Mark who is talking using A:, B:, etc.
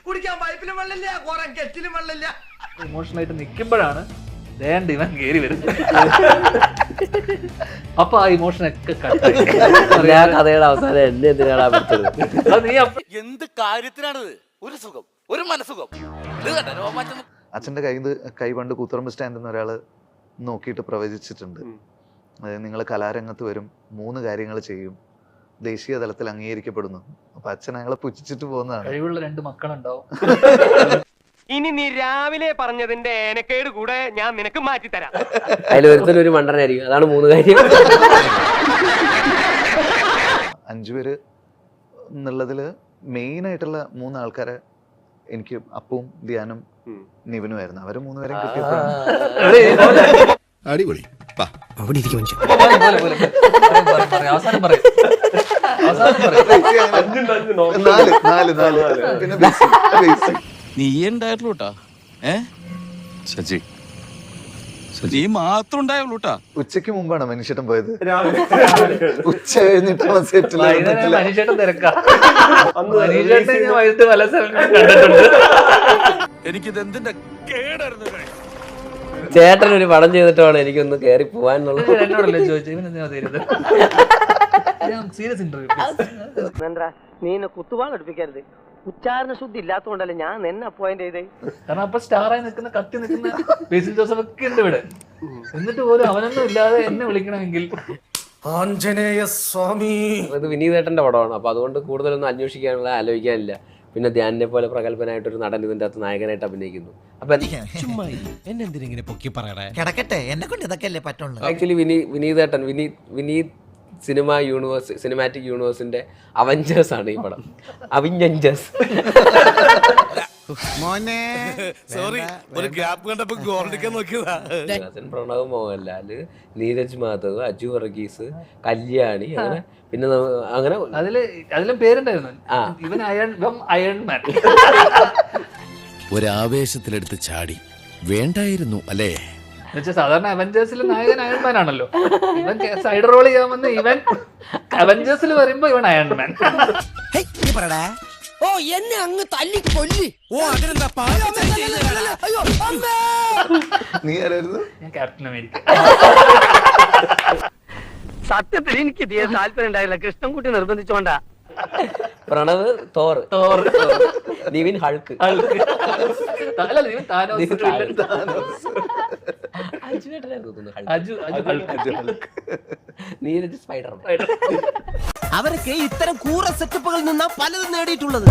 A: കുടിക്കാൻ പൈപ്പിലും വെള്ളമില്ല, കുറെ കെറ്റിലും വെള്ളമില്ല.
B: ഇമോഷണൽ ആയിട്ട് നിൽക്കുമ്പോഴാണ് ഇവൻ കേറി വരുന്നത്. അപ്പൊ ആ ഇമോഷൻ ഒക്കെ
C: കഥയുടെ അവസാനം എന്നെ എന്തിനാണ്
B: നീ
D: എന്ത് കാര്യത്തിനാണിത്? ഒരു സുഖം, ഒരു മനസുഖം.
E: അച്ഛൻ്റെ കൈ പണ്ട് കൂത്തുറമ്പ് സ്റ്റാൻഡിൽ നിന്ന് ഒരാൾ നോക്കിയിട്ട് പ്രവചിച്ചിട്ടുണ്ട്. അതായത് നിങ്ങൾ കലാരംഗത്ത് വരും, 3 കാര്യങ്ങൾ ചെയ്യും, ദേശീയ തലത്തിൽ അംഗീകരിക്കപ്പെടുന്നു. അപ്പൊ അച്ഛൻ അയാളെ പുച്ഛിച്ചിട്ട് പോകുന്നതാണ്.
B: കഴിവുള്ള 2 മക്കളുണ്ടാവും.
A: ഇനി നീ രാവിലെ പറഞ്ഞതിന്റെ ഏനക്കേട് കൂടെ ഞാൻ നിനക്ക് മാറ്റിത്തരാം.
C: അതിൽ ഒരുത്തനൊരു മണ്ടനായിരിക്കും. അതാണ് 3 കാര്യം.
E: 5 പേര് എന്നുള്ളതിൽ മെയിൻ ആയിട്ടുള്ള 3 ആൾക്കാരെ എനിക്ക് അപ്പവും ധ്യാനും നിവിനുമായിരുന്നു. അവര് 3 പേരെയും കിട്ടിയപ്പോഴാണ്
F: അടിപൊളി. അവിടെ ഇരിക്കും മനുഷ്യൻ.
B: അവസാനം പറയും.
E: 4 പിന്നെ ബേസിക്.
D: നീ ഉണ്ടായിട്ടുള്ളൂട്ടാ. സജി നീ മാത്രം ഉണ്ടായുള്ളൂട്ടാ.
E: ഉച്ചയ്ക്ക് മുമ്പാണ് മനുഷ്യട്ടൻ പോയത്. ഉച്ച കഴിഞ്ഞിട്ടാണ് സെറ്റിൽ.
B: മനുഷ്യട്ടൻ തിരക്കാ. മനുഷ്യട്ടൻ ഞാൻ വൈകിട്ട് പല സ്ഥലങ്ങളും കണ്ടിട്ടുണ്ട്.
D: എനിക്കിത് എന്തിന്റെ കേടായിരുന്നു.
C: ചേട്ടൻ ഒരു പടം ചെയ്തിട്ടാണ് എനിക്കൊന്ന് കേറി പോവാന്നുള്ളത്.
B: എന്നോടല്ലേ ചോദിച്ചു, ഇവനെന്തിനാ തരുന്നത്? Serious interview.
A: നീ കുത്തുവാൾ അടുപ്പിക്കരുത്. ഉച്ചാരണ ശുദ്ധി ഇല്ലാത്തതുകൊണ്ടല്ലേ ഞാൻ നിന്നെ അപ്പോയിന്റ് ചെയ്തേ.
B: കാരണം അപ്പൊ സ്റ്റാറായി നിൽക്കുന്ന കത്തി നിൽക്കുന്ന ബേസിൽ ജോസഫ് ഒക്കെ ഉണ്ട് ഇവിടെ. എന്നിട്ട് പോലും അവനൊന്നും ഇല്ലാതെ എന്നെ വിളിക്കണമെങ്കിൽ
C: ഇത് വിനീതേട്ടന്റെ പടമാണ്. അപ്പൊ അതുകൊണ്ട് കൂടുതലൊന്നും അന്വേഷിക്കാനുള്ള ആലോചിക്കാനില്ല. പിന്നെ ധ്യാനിനെ പോലെ പ്രഗത്ഭനായിട്ടൊരു നടൻ ഇതിന്റെ അകത്ത് നായകനായിട്ട് അഭിനയിക്കുന്നു. അപ്പൊ ആക്ച്വലി വിനീതേട്ടൻ വിനീത് സിനിമാറ്റിക് യൂണിവേഴ്സിന്റെ അവഞ്ചേഴ്സ് ആണ് ഈ പടം. അവഞ്ചേഴ്സ്.
D: സോറി, ഒരു ഗ്യാപ്പ് കണ്ടപ്പോ ഗോൾഡിക്കാൻ നോക്കിയതാ.
C: പ്രണവ് മോഹൻലാല്, നീരജ് മാധവ്, അജു വർഗീസ്, കല്യാണി, അങ്ങനെ പിന്നെ അങ്ങനെ
B: അതിലും പേരുണ്ടായിരുന്നു. ഇവൻ അയൺമാൻ.
F: ഒരാവേശത്തിലെടുത്ത് ചാടി വേണ്ടായിരുന്നു അല്ലേ?
B: സാധാരണ അവഞ്ചേഴ്സിലെ നായകൻ അയൺമാൻ ആണല്ലോ. ഇവൻ സൈഡ് റോൾ ചെയ്യാമെന്ന് ഇവൻ അവഞ്ചേഴ്സിൽ വരുമ്പോ ഇവൻ അയൺമാൻ.
A: ഓ എന്നെ അങ്ങ് തല്ലി കൊല്ലി.
E: നീ ആരായിരുന്നു?
B: ഞാൻ ക്യാപ്റ്റൻ അമേരിക്ക.
A: സത്യത്തിൽ എനിക്ക് തീരെ താല്പര്യം ഉണ്ടായില്ല. കൃഷ്ണൻകുട്ടി നിർബന്ധിച്ചോണ്ടാ.
C: Pranav Thor, Nivin Hulk, Neeraj Spiderman.
A: അവരൊക്കെ ഇത്തരം കൂറ സെറ്റപ്പുകളിൽ നിന്നാ പലതും നേടിയിട്ടുള്ളത്.